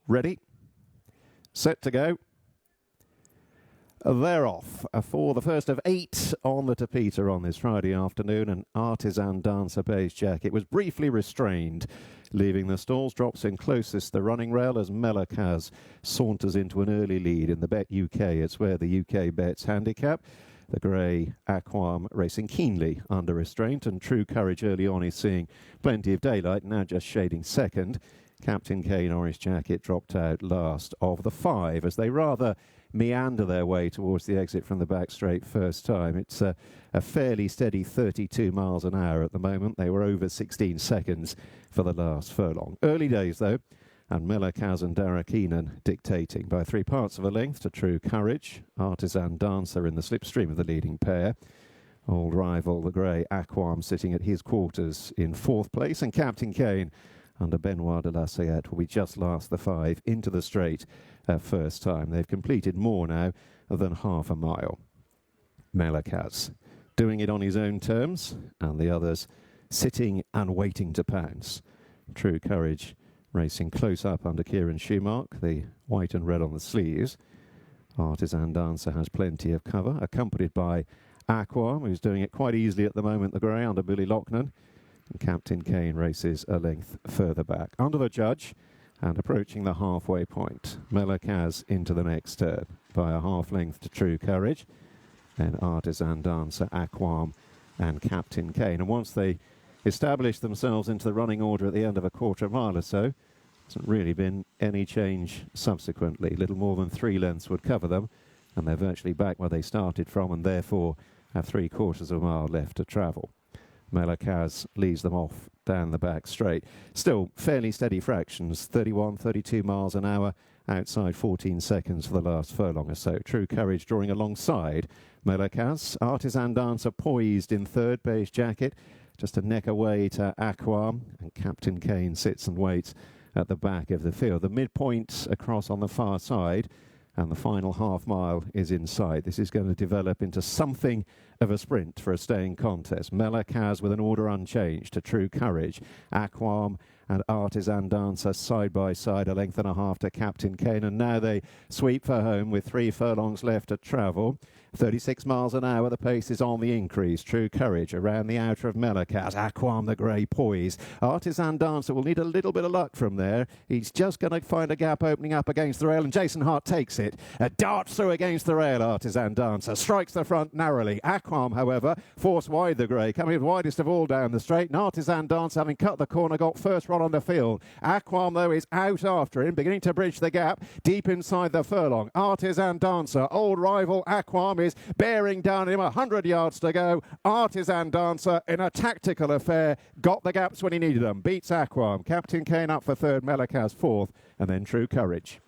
Ready, set to go. They're off for the first of 8 on the Tapeta on this Friday afternoon. An Artisan Dancer base jacket was briefly restrained, leaving the stalls, drops in closest the running rail as BetUK saunters into an early lead in the BetUK. It's where the UK bets handicap. The grey Aquam racing keenly under restraint, and True Courage early on is seeing plenty of daylight, now just shading second. Captain Kane Orange Jacket dropped out last of the 5 as they rather meander their way towards the exit from the back straight first time. It's a fairly steady 32 miles an hour at the moment. They were over 16 seconds for the last furlong. Early days though, and BetUK and Darragh Keenan dictating by 3 parts of a length to True Courage. Artisan Dancer in the slipstream of the leading pair. Old rival the grey Aquam sitting at his quarters in 4th place, and Captain Kane under Benoit de la Sayette will be just last the 5 into the straight first time. They've completed more now than half a mile. BetUK doing it on his own terms, and the others sitting and waiting to pounce. True Courage racing close up under Kieran Schumacher, the white and red on the sleeves. Artisan Dancer has plenty of cover, accompanied by Aquam, who's doing it quite easily at the moment, the grey, under Billy Loughnane. And Captain Kane races a length further back. Under the judge and approaching the halfway point. BetUK into the next turn by a half length to True Courage. Then Artisan Dancer, Aquam and Captain Kane. And once they establish themselves into the running order at the end of a quarter mile or so, hasn't really been any change subsequently. Little more than 3 lengths would cover them, and they're virtually back where they started from, and therefore have 3/4 of a mile left to travel. BetUK leads them off down the back straight. Still fairly steady fractions, 31, 32 miles an hour, outside 14 seconds for the last furlong or so. True Courage drawing alongside BetUK. Artisan Dancer poised in 3rd, beige jacket, just a neck away to Aquam, and Captain Kane sits and waits at the back of the field. The midpoint across on the far side, and the final half mile is inside. This is going to develop into something of a sprint for a staying contest. BetUK with an order unchanged to True Courage. Aquam and Artisan Dancer side by side, a length and a half to Captain Kane, and now they sweep for home with 3 furlongs left to travel. 36 miles an hour, the pace is on the increase. True Courage around the outer of BetUK. Aquam the grey poise. Artisan Dancer will need a little bit of luck from there. He's just going to find a gap opening up against the rail, and Jason Hart takes it. Darts through against the rail, Artisan Dancer. Strikes the front narrowly. Aquam, however, forced wide the grey, coming widest of all down the straight. And Artisan Dancer, having cut the corner, got first run on the field. Aquam, though, is out after him, beginning to bridge the gap deep inside the furlong. Artisan Dancer, old rival Aquam, is bearing down him, 100 yards to go. Artisan Dancer, in a tactical affair, got the gaps when he needed them. Beats Aquam. Captain Kane up for 3rd, BetUK 4th, and then True Courage.